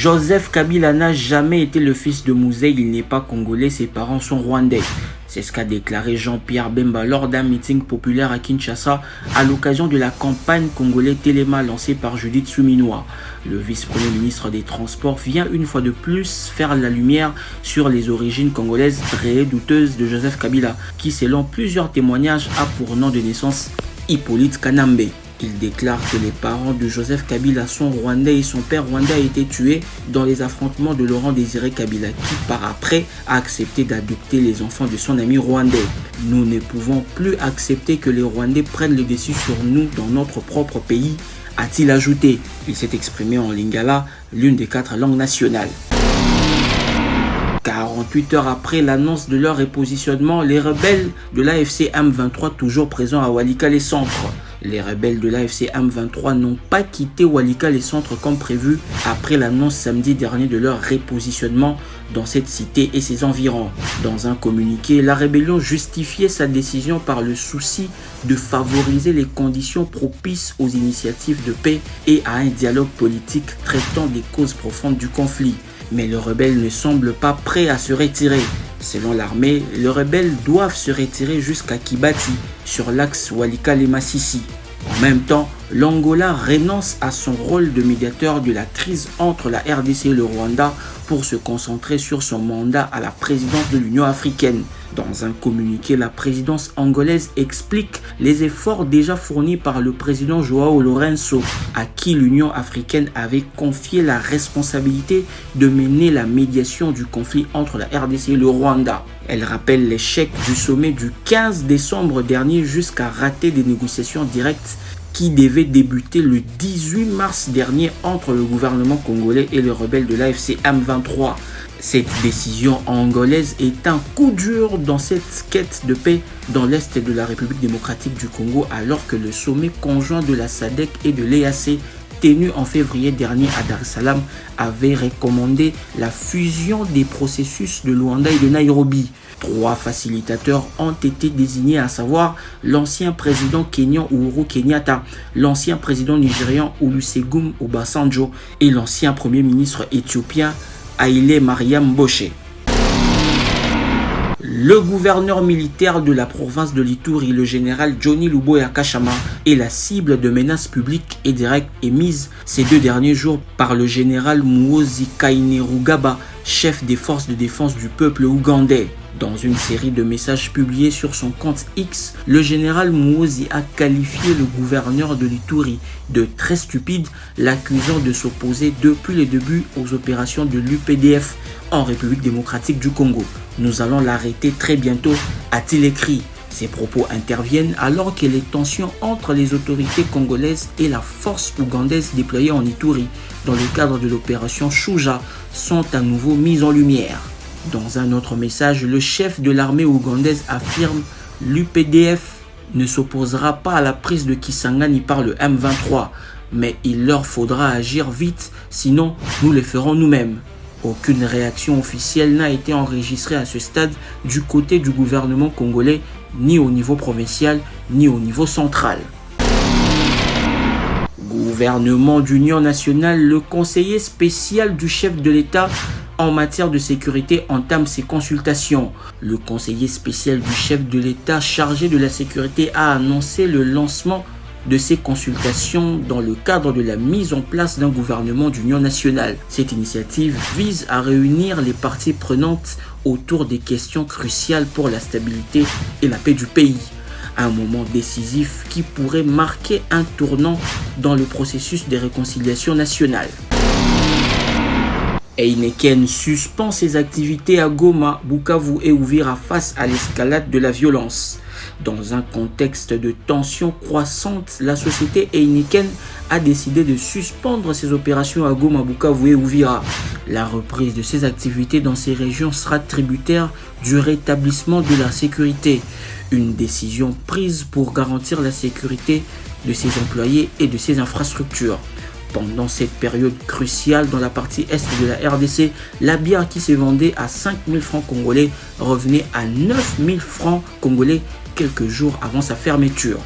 Joseph Kabila n'a jamais été le fils de Mouzé, il n'est pas congolais, ses parents sont rwandais. C'est ce qu'a déclaré Jean-Pierre Bemba lors d'un meeting populaire à Kinshasa à l'occasion de la campagne congolais Téléma lancée par Judith Suminwa. Le vice-premier ministre des Transports vient une fois de plus faire la lumière sur les origines congolaises très douteuses de Joseph Kabila, qui selon plusieurs témoignages a pour nom de naissance Hippolyte Kanambe. Il déclare que les parents de Joseph Kabila sont rwandais et son père rwandais a été tué dans les affrontements de Laurent Désiré Kabila qui par après a accepté d'adopter les enfants de son ami rwandais. Nous ne pouvons plus accepter que les Rwandais prennent le dessus sur nous dans notre propre pays, a-t-il ajouté. Il s'est exprimé en lingala, l'une des 4 langues nationales. 48 heures après l'annonce de leur repositionnement, les rebelles de l'AFC M23 toujours présents à Walikale Centre. Les rebelles de l'AFC M23 n'ont pas quitté Walikale Centre comme prévu après l'annonce samedi dernier de leur repositionnement dans cette cité et ses environs. Dans un communiqué, la rébellion justifiait sa décision par le souci de favoriser les conditions propices aux initiatives de paix et à un dialogue politique traitant des causes profondes du conflit. Mais le rebelle ne semble pas prêt à se retirer. Selon l'armée, les rebelles doivent se retirer jusqu'à Kibati, sur l'axe Walikale-Massissi. En même temps, l'Angola renonce à son rôle de médiateur de la crise entre la RDC et le Rwanda pour se concentrer sur son mandat à la présidence de l'Union africaine. Dans un communiqué, la présidence angolaise explique les efforts déjà fournis par le président Joao Lourenço, à qui l'Union africaine avait confié la responsabilité de mener la médiation du conflit entre la RDC et le Rwanda. Elle rappelle l'échec du sommet du 15 décembre dernier jusqu'à rater des négociations directes qui devaient débuter le 18 mars dernier entre le gouvernement congolais et les rebelles de l'AFC M23. Cette décision angolaise est un coup dur dans cette quête de paix dans l'est de la République démocratique du Congo, alors que le sommet conjoint de la SADC et de l'EAC tenu en février dernier à Dar es Salaam avait recommandé la fusion des processus de Luanda et de Nairobi. 3 facilitateurs ont été désignés, à savoir l'ancien président kenyan Uhuru Kenyatta, l'ancien président nigérian Olusegun Obasanjo et l'ancien premier ministre éthiopien Haile Mariam Boshe. Le gouverneur militaire de la province de l'Ituri, le général Johnny Luboya Kashama, est la cible de menaces publiques et directes émises ces 2 derniers jours par le général Muhoozi Kainerugaba, chef des forces de défense du peuple ougandais. Dans une série de messages publiés sur son compte X, le général Muhoozi a qualifié le gouverneur de l'Ituri de très stupide, l'accusant de s'opposer depuis le début aux opérations de l'UPDF en République démocratique du Congo. Nous allons l'arrêter très bientôt, a-t-il écrit. Ces propos interviennent alors que les tensions entre les autorités congolaises et la force ougandaise déployée en Ituri dans le cadre de l'opération Shuja sont à nouveau mises en lumière. Dans un autre message, le chef de l'armée ougandaise affirme « L'UPDF ne s'opposera pas à la prise de Kisangani par le M23, mais il leur faudra agir vite, sinon nous le ferons nous-mêmes ». Aucune réaction officielle n'a été enregistrée à ce stade du côté du gouvernement congolais, ni au niveau provincial, ni au niveau central. Gouvernement d'union nationale, le conseiller spécial du chef de l'État en matière de sécurité entame ses consultations. Le conseiller spécial du chef de l'État chargé de la sécurité a annoncé le lancement de ces consultations dans le cadre de la mise en place d'un gouvernement d'union nationale. Cette initiative vise à réunir les parties prenantes autour des questions cruciales pour la stabilité et la paix du pays. Un moment décisif qui pourrait marquer un tournant dans le processus de réconciliation nationale. Heineken suspend ses activités à Goma, Bukavu et Uvira face à l'escalade de la violence. Dans un contexte de tensions croissantes, la société Heineken a décidé de suspendre ses opérations à Goma, Bukavu et Uvira. La reprise de ses activités dans ces régions sera tributaire du rétablissement de la sécurité. Une décision prise pour garantir la sécurité de ses employés et de ses infrastructures. Pendant cette période cruciale dans la partie est de la RDC, la bière qui se vendait à 5 000 francs congolais revenait à 9 000 francs congolais quelques jours avant sa fermeture.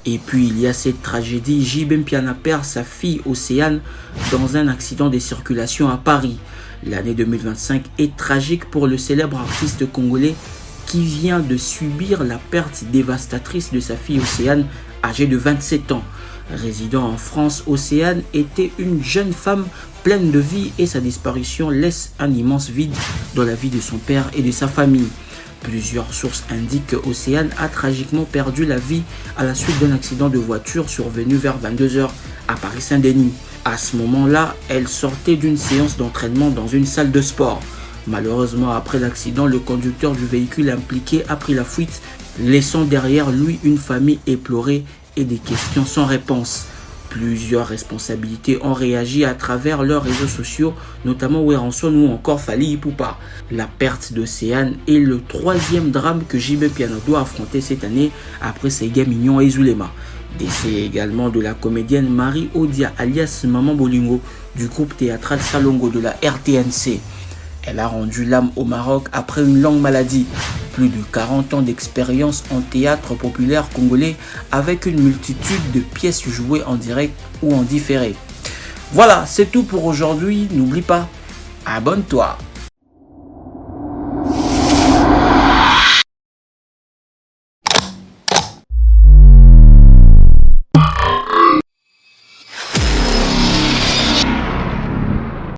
Et puis il y a cette tragédie, JB Mpiana perd sa fille Océane dans un accident de circulation à Paris. L'année 2025 est tragique pour le célèbre artiste congolais qui vient de subir la perte dévastatrice de sa fille Océane, âgée de 27 ans. Résidant en France, Océane était une jeune femme pleine de vie et sa disparition laisse un immense vide dans la vie de son père et de sa famille. Plusieurs sources indiquent que Océane a tragiquement perdu la vie à la suite d'un accident de voiture survenu vers 22 h à Paris-Saint-Denis. À ce moment-là, elle sortait d'une séance d'entraînement dans une salle de sport. Malheureusement, après l'accident, le conducteur du véhicule impliqué a pris la fuite, laissant derrière lui une famille éplorée et des questions sans réponse. Plusieurs responsabilités ont réagi à travers leurs réseaux sociaux, notamment Weranson ou encore Fally Ipupa. La perte d'Océane est le troisième drame que JB Mpiana doit affronter cette année après Sega Mignon et Zulema. Décès également de la comédienne Marie Odia alias Maman Bolingo du groupe théâtral Salongo de la RTNC. Elle a rendu l'âme au Maroc après une longue maladie. Plus de 40 ans d'expérience en théâtre populaire congolais avec une multitude de pièces jouées en direct ou en différé. Voilà, c'est tout pour aujourd'hui. N'oublie pas, abonne-toi.